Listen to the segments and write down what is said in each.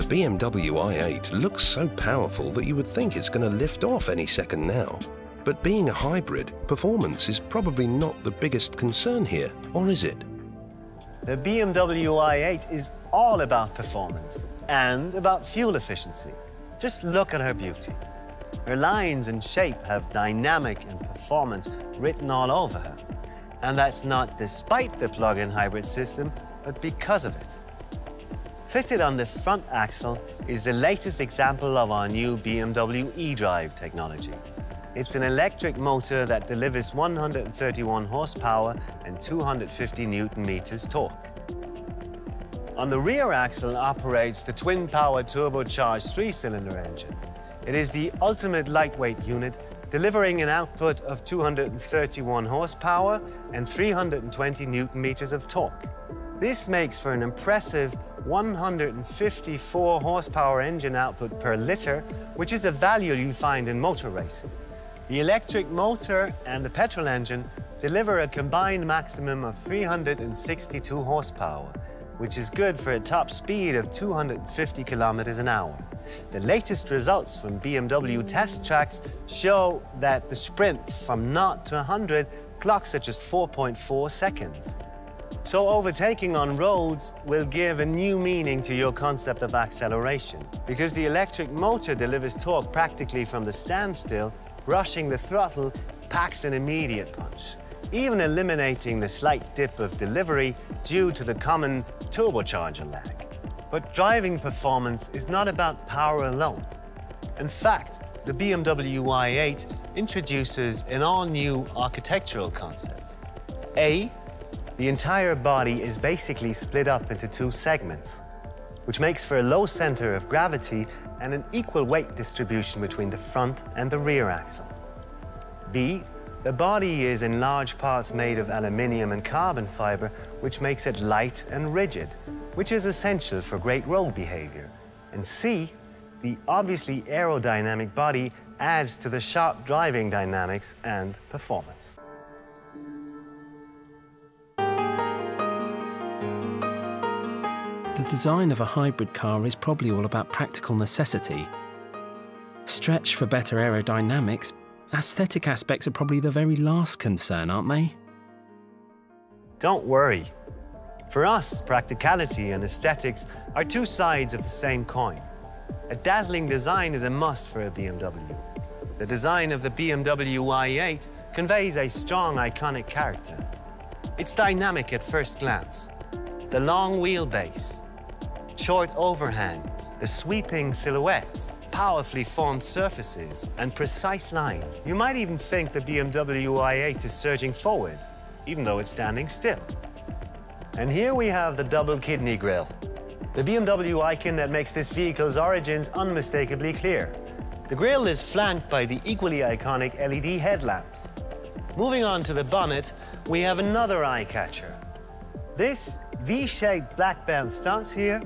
BMW i8 looks so powerful that you would think it's going to lift off any second now. But being a hybrid, performance is probably not the biggest concern here, or is it? The BMW i8 is all about performance and about fuel efficiency. Just look at her beauty. Her lines and shape have dynamic and performance written all over her. And that's not despite the plug-in hybrid system, but because of it. Fitted on the front axle is the latest example of our new BMW eDrive technology. It's an electric motor that delivers 131 horsepower and 250 Newton-meters torque. On the rear axle operates the twin-power turbocharged three-cylinder engine. It is the ultimate lightweight unit, delivering an output of 231 horsepower and 320 Newton-meters of torque. This makes for an impressive 154 horsepower engine output per litre, which is a value you find in motor racing. The electric motor and the petrol engine deliver a combined maximum of 362 horsepower, which is good for a top speed of 250 kilometers an hour. The latest results from BMW test tracks show that the sprint from 0 to 100 clocks at just 4.4 seconds. So overtaking on roads will give a new meaning to your concept of acceleration, because the electric motor delivers torque practically from the standstill. Rushing the throttle packs an immediate punch, even eliminating the slight dip of delivery due to the common turbocharger lag. But driving performance is not about power alone. In fact, the BMW i8 introduces an all-new architectural concept. The entire body is basically split up into two segments, which makes for a low center of gravity and an equal weight distribution between the front and the rear axle. B, the body is in large parts made of aluminium and carbon fiber, which makes it light and rigid, which is essential for great road behavior. And C, the obviously aerodynamic body adds to the sharp driving dynamics and performance. The design of a hybrid car is probably all about practical necessity. Stretch for better aerodynamics, aesthetic aspects are probably the very last concern, aren't they? Don't worry. For us, practicality and aesthetics are two sides of the same coin. A dazzling design is a must for a BMW. The design of the BMW i8 conveys a strong, iconic character. It's dynamic at first glance. The long wheelbase, short overhangs, the sweeping silhouettes, powerfully formed surfaces, and precise lines. You might even think the BMW i8 is surging forward, even though it's standing still. And here we have the double kidney grille, the BMW icon that makes this vehicle's origins unmistakably clear. The grille is flanked by the equally iconic LED headlamps. Moving on to the bonnet, we have another eye-catcher. This V-shaped black belt starts here,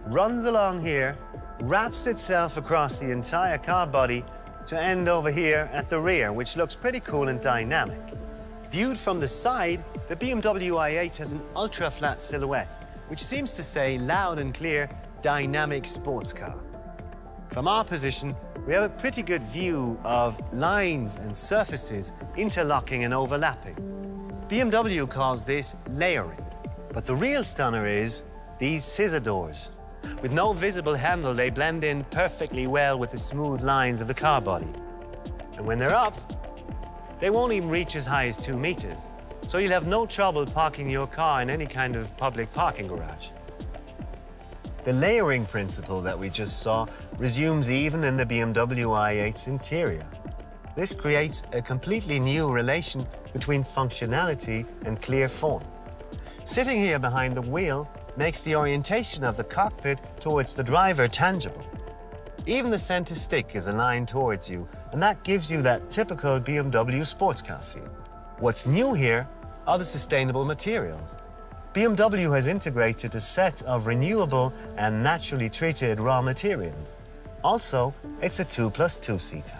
runs along here, wraps itself across the entire car body to end over here at the rear, which looks pretty cool and dynamic. Viewed from the side, the BMW i8 has an ultra-flat silhouette, which seems to say loud and clear, dynamic sports car. From our position, we have a pretty good view of lines and surfaces interlocking and overlapping. BMW calls this layering. But the real stunner is these scissor doors. With no visible handle, they blend in perfectly well with the smooth lines of the car body. And when they're up, they won't even reach as high as 2 meters. So you'll have no trouble parking your car in any kind of public parking garage. The layering principle that we just saw resumes even in the BMW i8's interior. This creates a completely new relation between functionality and clear form. Sitting here behind the wheel makes the orientation of the cockpit towards the driver tangible. Even the center stick is aligned towards you, and that gives you that typical BMW sports car feel. What's new here are the sustainable materials. BMW has integrated a set of renewable and naturally treated raw materials. Also, it's a 2+2 seater.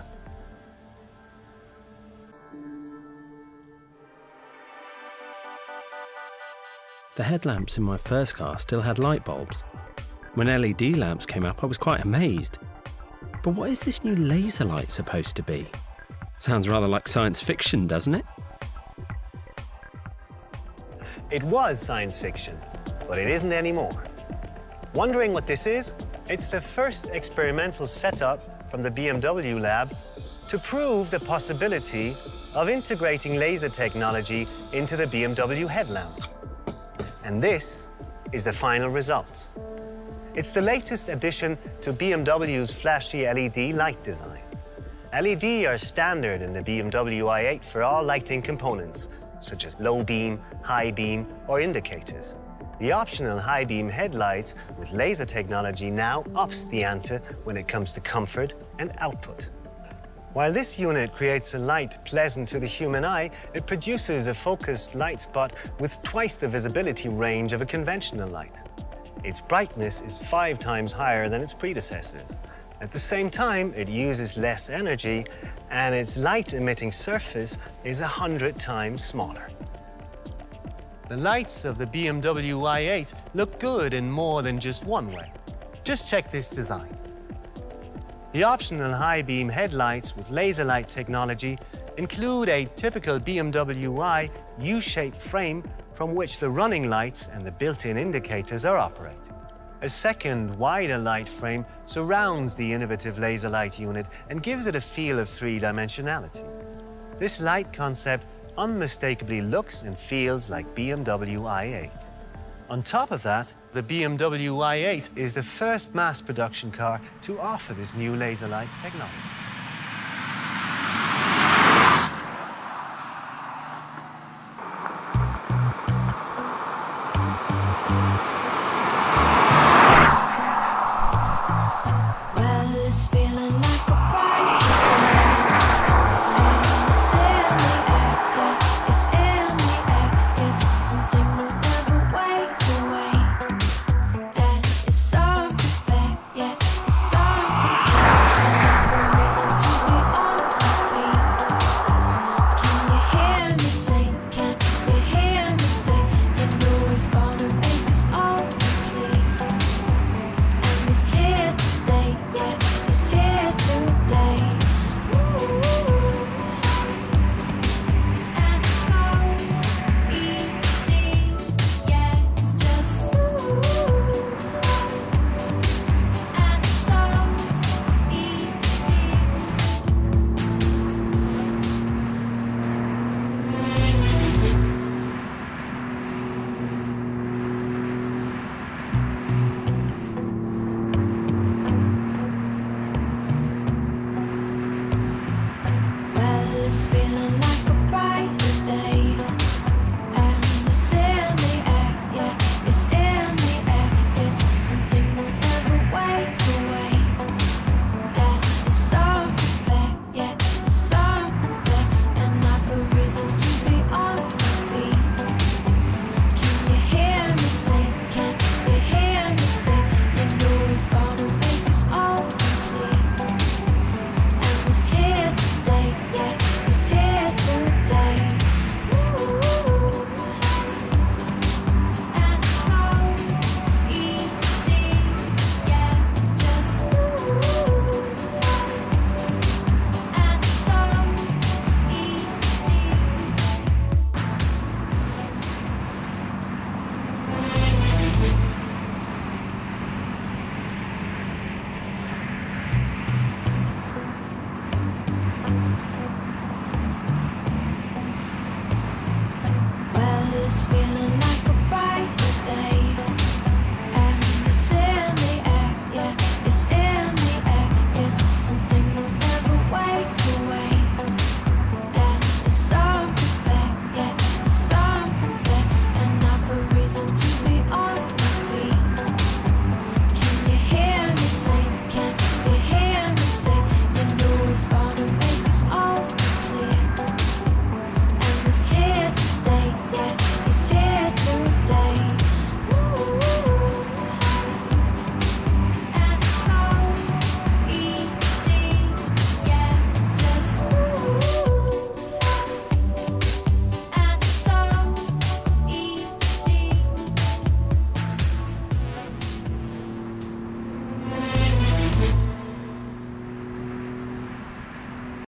The headlamps in my first car still had light bulbs. When LED lamps came up, I was quite amazed. But what is this new laser light supposed to be? Sounds rather like science fiction, doesn't it? It was science fiction, but it isn't anymore. Wondering what this is? It's the first experimental setup from the BMW lab to prove the possibility of integrating laser technology into the BMW headlamp. And this is the final result. It's the latest addition to BMW's flashy LED light design. LED are standard in the BMW i8 for all lighting components, such as low beam, high beam, or indicators. The optional high beam headlights with laser technology now ups the ante when it comes to comfort and output. While this unit creates a light pleasant to the human eye, it produces a focused light spot with twice the visibility range of a conventional light. Its brightness is 5 times higher than its predecessors. At the same time, it uses less energy, and its light-emitting surface is 100 times smaller. The lights of the BMW i8 look good in more than just one way. Just check this design. The optional high-beam headlights with laser light technology include a typical BMW i U-shaped frame from which the running lights and the built-in indicators are operated. A second, wider light frame surrounds the innovative laser light unit and gives it a feel of three-dimensionality. This light concept unmistakably looks and feels like BMW i8. On top of that, the BMW i8 is the first mass production car to offer this new laser lights technology. Well, it's feeling like a bright day, and it's in the air, yeah, it's in the air. It's something we'll never wait away, and it's something fair, yeah, it's something fair. Another reason to be on my feet. Can you hear me say? Can you hear me say? You know it's gonna make us all complete, and it's here today, yeah, it's here today. Ooh. And it's so easy, yeah, just ooh. And it's so easy. Well, it's feeling like a brighter day, and it's in the air, yeah, it's in the air. It's something we'll never wait away, and it's something fair, yeah, it's something fair. Another reason to be on my feet. Can you hear me say? Can you hear me say? You know it's gonna make us all complete, and it's here today, yeah, it's here today. Ooh. And it's so easy, yeah, just ooh. And it's so easy. Well, it's feeling like